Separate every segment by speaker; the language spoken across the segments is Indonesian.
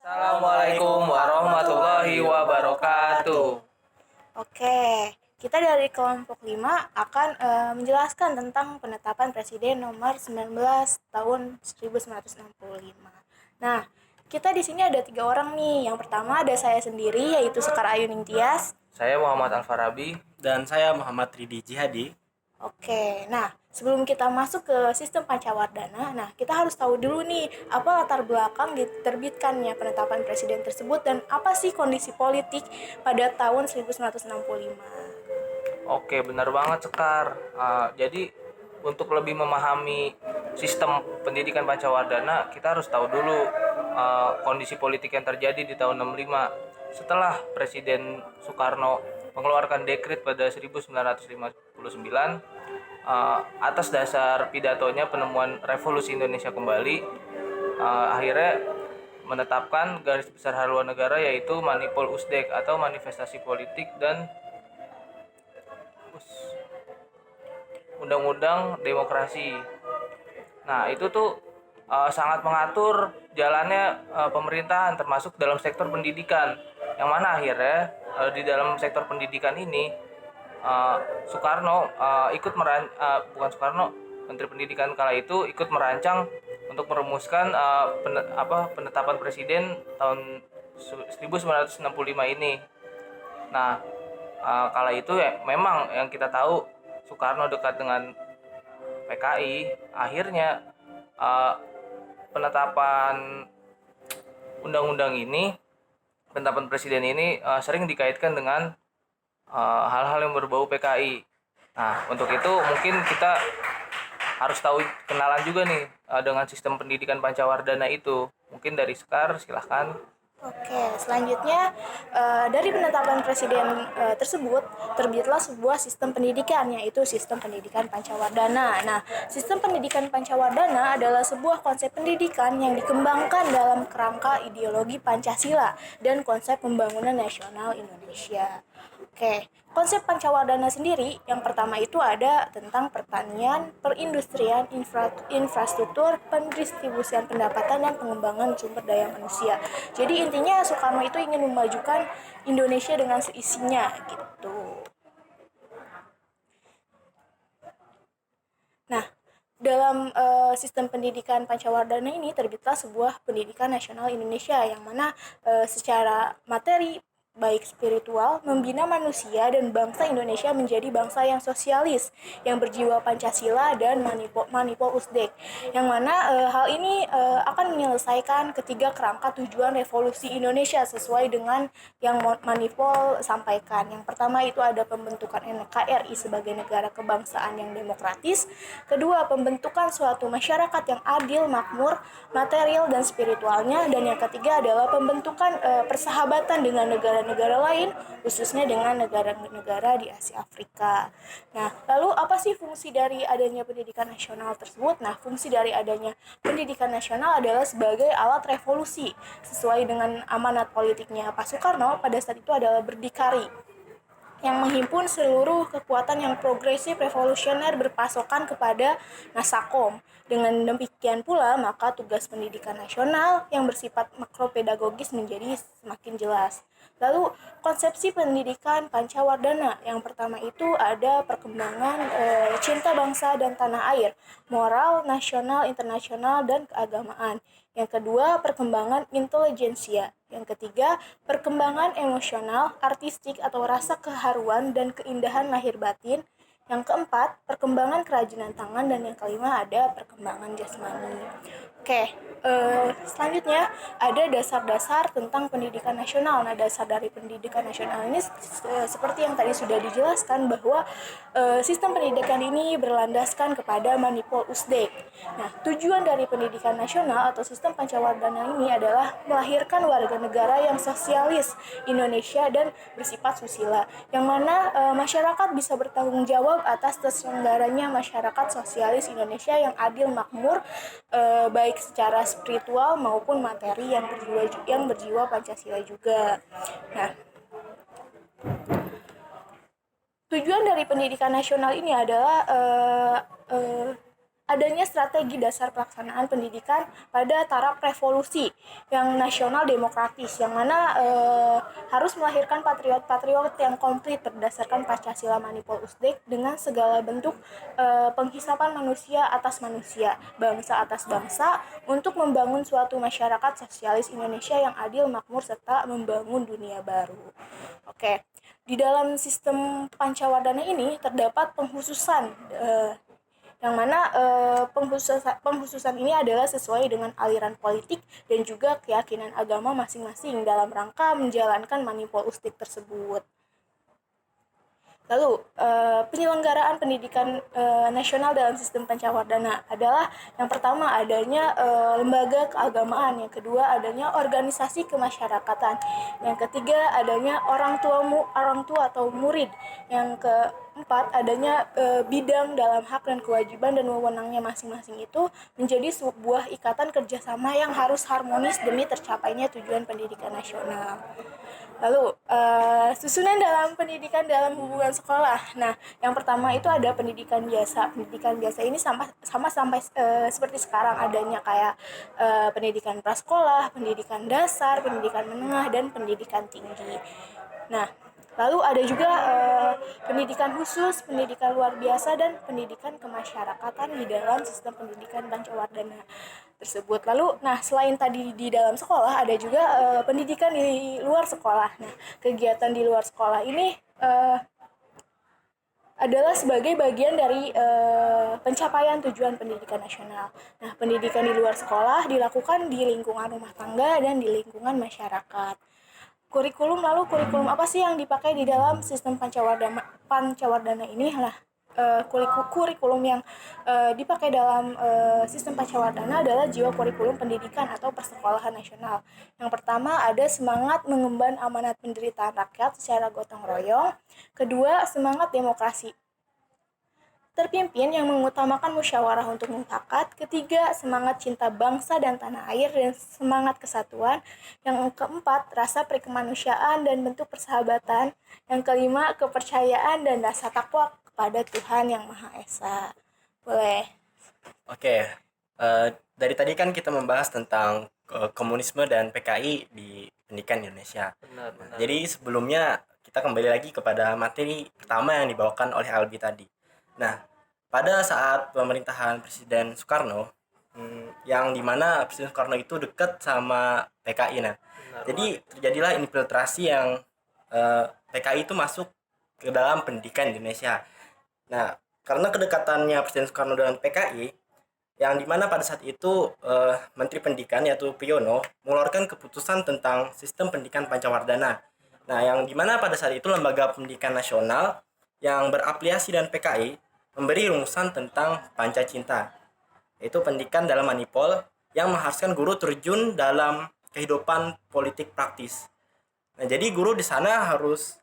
Speaker 1: Assalamualaikum warahmatullahi wabarakatuh.
Speaker 2: Oke, kita dari kelompok 5 akan menjelaskan tentang penetapan Presiden nomor 19 tahun 1965. Nah, kita di sini ada 3 orang nih. Yang pertama ada saya sendiri, yaitu Sekar Ayu Ningtyas.
Speaker 1: Saya Muhammad Al-Farabi.
Speaker 3: Dan saya Muhammad Ridi Jihadi.
Speaker 2: Oke, nah sebelum kita masuk ke sistem Pancawardana, nah kita harus tahu dulu nih apa latar belakang diterbitkannya penetapan presiden tersebut dan apa sih kondisi politik pada tahun 1965.
Speaker 1: Oke, benar banget Sekar. Jadi untuk lebih memahami sistem pendidikan Pancawardana, kita harus tahu dulu kondisi politik yang terjadi di tahun 65. Setelah Presiden Soekarno mengeluarkan dekret pada 1959 atas dasar pidatonya penemuan revolusi Indonesia kembali, akhirnya menetapkan garis besar haluan negara yaitu Manipol Usdek atau manifestasi politik dan undang-undang demokrasi. Nah, itu tuh sangat mengatur jalannya pemerintahan termasuk dalam sektor pendidikan. Yang mana akhirnya di dalam sektor pendidikan ini Soekarno bukan Soekarno, Menteri Pendidikan kala itu ikut merancang untuk merumuskan penetapan presiden tahun 1965 ini. Nah, kala itu ya memang yang kita tahu Soekarno dekat dengan PKI. Akhirnya uh, penetapan undang-undang ini, penetapan presiden ini sering dikaitkan dengan hal-hal yang berbau PKI. Nah, untuk itu mungkin kita harus tahu kenalan juga nih dengan sistem pendidikan Pancawardana itu. Mungkin dari Sekar, silahkan.
Speaker 2: Oke, selanjutnya dari penetapan presiden tersebut terbitlah sebuah sistem pendidikan, yaitu sistem pendidikan Pancawardana. Nah, sistem pendidikan Pancawardana adalah sebuah konsep pendidikan yang dikembangkan dalam kerangka ideologi Pancasila dan konsep pembangunan nasional Indonesia. Oke, konsep Pancawardana sendiri yang pertama itu ada tentang pertanian, perindustrian, infrastruktur, pendistribusian pendapatan, dan pengembangan sumber daya manusia. Jadi intinya Soekarno itu ingin memajukan Indonesia dengan seisinya gitu. Nah, dalam sistem pendidikan Pancawardana ini terbitlah sebuah pendidikan nasional Indonesia yang mana secara materi baik spiritual, membina manusia dan bangsa Indonesia menjadi bangsa yang sosialis, yang berjiwa Pancasila dan Manipol Usdek. Yang mana hal ini akan menyelesaikan ketiga kerangka tujuan revolusi Indonesia sesuai dengan yang Manipol sampaikan. Yang pertama itu ada pembentukan NKRI sebagai negara kebangsaan yang demokratis. Kedua, pembentukan suatu masyarakat yang adil, makmur, material dan spiritualnya. Dan yang ketiga adalah pembentukan persahabatan dengan negara-negara lain, khususnya dengan negara-negara di Asia Afrika. Nah, lalu apa sih fungsi dari adanya pendidikan nasional tersebut? Nah, fungsi dari adanya pendidikan nasional adalah sebagai alat revolusi. Sesuai dengan amanat politiknya Pak Soekarno pada saat itu adalah berdikari, yang menghimpun seluruh kekuatan yang progresif revolusioner berpasokan kepada Nasakom. Dengan demikian pula, maka tugas pendidikan nasional yang bersifat makropedagogis menjadi semakin jelas. Lalu, konsepsi pendidikan Pancawardana yang pertama itu ada perkembangan cinta bangsa dan tanah air, moral, nasional, internasional, dan keagamaan. Yang kedua, perkembangan intelijensia. Yang ketiga, perkembangan emosional, artistik atau rasa keharuan dan keindahan lahir batin. Yang keempat, perkembangan kerajinan tangan. Dan yang kelima ada perkembangan jasmani. Oke, selanjutnya ada dasar-dasar tentang pendidikan nasional. Nah, dasar dari pendidikan nasional ini seperti yang tadi sudah dijelaskan bahwa sistem pendidikan ini berlandaskan kepada Manipol Usdek. Nah, tujuan dari pendidikan nasional atau sistem Pancawardana ini adalah melahirkan warga negara yang sosialis Indonesia dan bersifat susila, yang mana masyarakat bisa bertanggung jawab atas terselenggaranya masyarakat sosialis Indonesia yang adil, makmur, baik secara spiritual maupun materi yang berjiwa Pancasila juga. Nah, tujuan dari pendidikan nasional ini adalah adanya strategi dasar pelaksanaan pendidikan pada taraf revolusi yang nasional demokratis, yang mana harus melahirkan patriot-patriot yang komplit berdasarkan Pancasila Manipul Utsdek dengan segala bentuk penghisapan manusia atas manusia, bangsa atas bangsa, untuk membangun suatu masyarakat sosialis Indonesia yang adil, makmur, serta membangun dunia baru. Oke, di dalam sistem Pancawardana ini terdapat penghususan yang mana penghususan ini adalah sesuai dengan aliran politik dan juga keyakinan agama masing-masing dalam rangka menjalankan Manipul Utsdek tersebut. Lalu, penyelenggaraan pendidikan nasional dalam sistem Pancawardana adalah yang pertama adanya lembaga keagamaan, yang kedua adanya organisasi kemasyarakatan, yang ketiga adanya orang tua atau murid, yang keempat adanya bidang dalam hak dan kewajiban dan wewenangnya masing-masing itu menjadi sebuah ikatan kerjasama yang harus harmonis demi tercapainya tujuan pendidikan nasional. Lalu, susunan dalam pendidikan dalam hubungan sekolah. Nah, yang pertama itu ada pendidikan biasa. Pendidikan biasa ini sama sampai seperti sekarang adanya kayak pendidikan prasekolah, pendidikan dasar, pendidikan menengah, dan pendidikan tinggi. Nah, lalu ada juga pendidikan khusus, pendidikan luar biasa, dan pendidikan kemasyarakatan di dalam sistem pendidikan Pancawardana tersebut. Lalu, nah selain tadi di dalam sekolah, ada juga pendidikan di luar sekolah. Nah, kegiatan di luar sekolah ini adalah sebagai bagian dari pencapaian tujuan pendidikan nasional. Nah, pendidikan di luar sekolah dilakukan di lingkungan rumah tangga dan di lingkungan masyarakat. Kurikulum apa sih yang dipakai di dalam sistem Pancawardana ini? Lah, kurikulum yang dipakai dalam sistem Pancawardana adalah jiwa kurikulum pendidikan atau persekolahan nasional. Yang pertama ada semangat mengemban amanat penderitaan rakyat secara gotong royong. Kedua, semangat demokrasi terpimpin yang mengutamakan musyawarah untuk mufakat. Ketiga, semangat cinta bangsa dan tanah air dan semangat kesatuan. Yang keempat, rasa perkemanusiaan dan bentuk persahabatan. Yang kelima, kepercayaan dan rasa takwa kepada Tuhan Yang Maha Esa. Boleh.
Speaker 3: Oke, dari tadi kan kita membahas tentang komunisme dan PKI di pendidikan Indonesia.
Speaker 1: Benar.
Speaker 3: Jadi sebelumnya kita kembali lagi kepada materi pertama yang dibawakan oleh Albi tadi. Nah, pada saat pemerintahan Presiden Soekarno, yang dimana Presiden Soekarno itu dekat sama PKI. Nah, jadi terjadilah infiltrasi yang PKI itu masuk ke dalam pendidikan Indonesia. Nah, karena kedekatannya Presiden Soekarno dengan PKI, yang dimana pada saat itu Menteri Pendidikan yaitu Priyono mengeluarkan keputusan tentang sistem pendidikan Pancawardana. Nah, yang dimana pada saat itu Lembaga Pendidikan Nasional yang berafiliasi dengan PKI memberi rumusan tentang Pancacinta, yaitu pendidikan dalam manipul yang mengharuskan guru terjun dalam kehidupan politik praktis. Nah, jadi guru di sana harus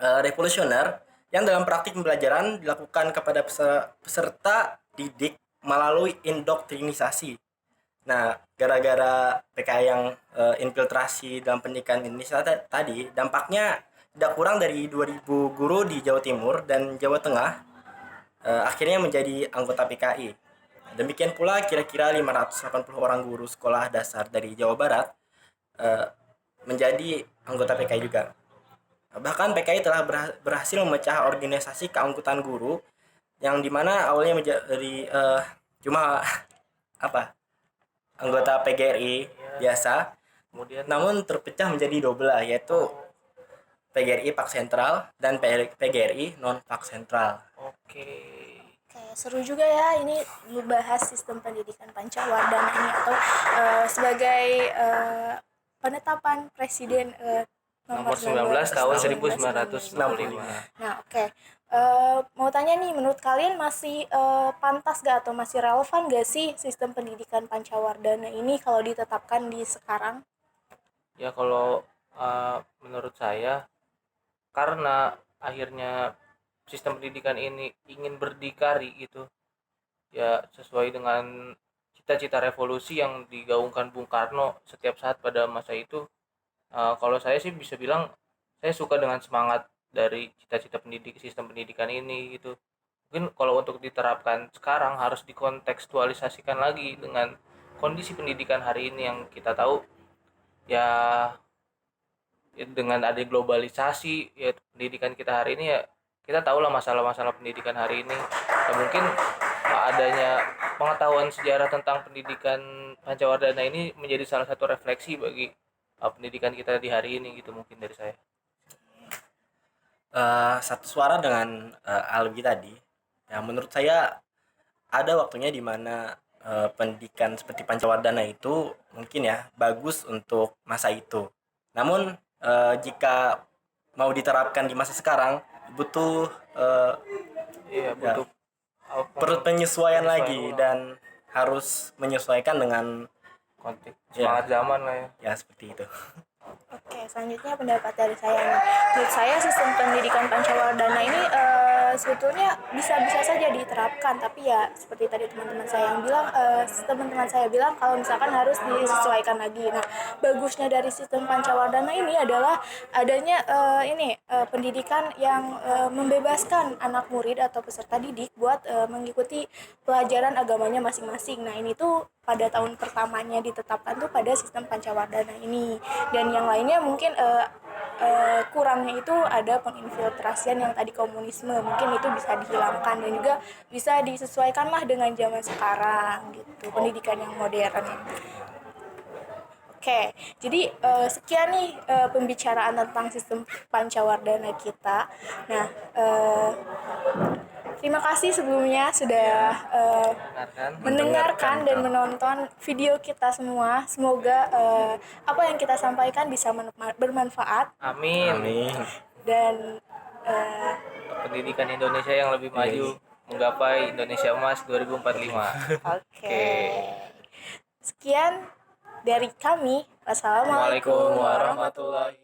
Speaker 3: revolusioner yang dalam praktik pembelajaran dilakukan kepada peserta didik melalui indoktrinisasi. Nah, gara-gara PKI yang infiltrasi dalam pendidikan Indonesia tadi, dampaknya tidak kurang dari 2.000 guru di Jawa Timur dan Jawa Tengah akhirnya menjadi anggota PKI. Demikian pula kira-kira 580 orang guru sekolah dasar dari Jawa Barat menjadi anggota PKI juga. Bahkan PKI telah berhasil memecah organisasi keanggotaan guru yang dimana awalnya menjadi cuma anggota PGRI biasa,
Speaker 1: Kemudian
Speaker 3: namun terpecah menjadi dua belah, yaitu PGRI Pak Sentral dan PGRI non Pak Sentral.
Speaker 1: Oke,
Speaker 2: Seru juga ya ini membahas sistem pendidikan Pancawardana ini atau sebagai penetapan Presiden
Speaker 1: nomor 19 tahun 1965.
Speaker 2: Nah, oke. Mau tanya nih, menurut kalian masih pantas gak atau masih relevan gak sih sistem pendidikan Pancawardana ini kalau ditetapkan di sekarang?
Speaker 1: Ya kalau menurut saya, karena akhirnya sistem pendidikan ini ingin berdikari gitu, ya sesuai dengan cita-cita revolusi yang digaungkan Bung Karno setiap saat pada masa itu. Kalau saya sih bisa bilang saya suka dengan semangat dari cita-cita sistem pendidikan ini gitu. mungkin kalau untuk diterapkan sekarang harus dikontekstualisasikan lagi dengan kondisi pendidikan hari ini yang kita tahu ya, dengan ada globalisasi ya, pendidikan kita hari ini ya kita tahu lah masalah-masalah pendidikan hari ini ya, mungkin adanya pengetahuan sejarah tentang pendidikan Pancawardana ini menjadi salah satu refleksi bagi pendidikan kita di hari ini gitu mungkin dari saya.
Speaker 3: Satu suara dengan Alwi tadi. Ya menurut saya ada waktunya di mana pendidikan seperti Pancawardana itu mungkin ya bagus untuk masa itu. Namun jika mau diterapkan di masa sekarang butuh
Speaker 1: Iya butuh
Speaker 3: perlu penyesuaian lagi
Speaker 1: ulang.
Speaker 3: dan harus menyesuaikan dengan
Speaker 1: Konteks
Speaker 3: Ya.
Speaker 1: semangat zaman lah ya.
Speaker 3: ya seperti itu.
Speaker 2: Oke, selanjutnya pendapat dari saya nih. Menurut saya sistem pendidikan Pancawardana ini sebetulnya bisa-bisa saja diterapkan, tapi ya seperti tadi teman-teman saya yang bilang, teman-teman saya bilang kalau misalkan harus disesuaikan lagi. Nah, bagusnya dari sistem Pancawardana ini adalah adanya pendidikan yang membebaskan anak murid atau peserta didik buat mengikuti pelajaran agamanya masing-masing. Nah, ini tuh pada tahun pertamanya ditetapkan tuh pada sistem Pancawardana ini, dan yang lainnya mungkin kurangnya itu ada penginfiltrasian yang tadi komunisme, mungkin itu bisa dihilangkan dan juga bisa disesuaikan lah dengan zaman sekarang gitu, pendidikan yang modern. Oke, jadi sekian nih pembicaraan tentang sistem Pancawardana kita. Nah, terima kasih sebelumnya sudah mendengarkan dan menonton video kita semua. Semoga apa yang kita sampaikan bisa bermanfaat
Speaker 1: Amin.
Speaker 3: Amin.
Speaker 2: dan
Speaker 1: Pendidikan Indonesia yang lebih maju menggapai Indonesia Emas 2045.
Speaker 2: oke. Sekian dari kami. Wassalamualaikum
Speaker 1: Waalaikumsalam warahmatullahi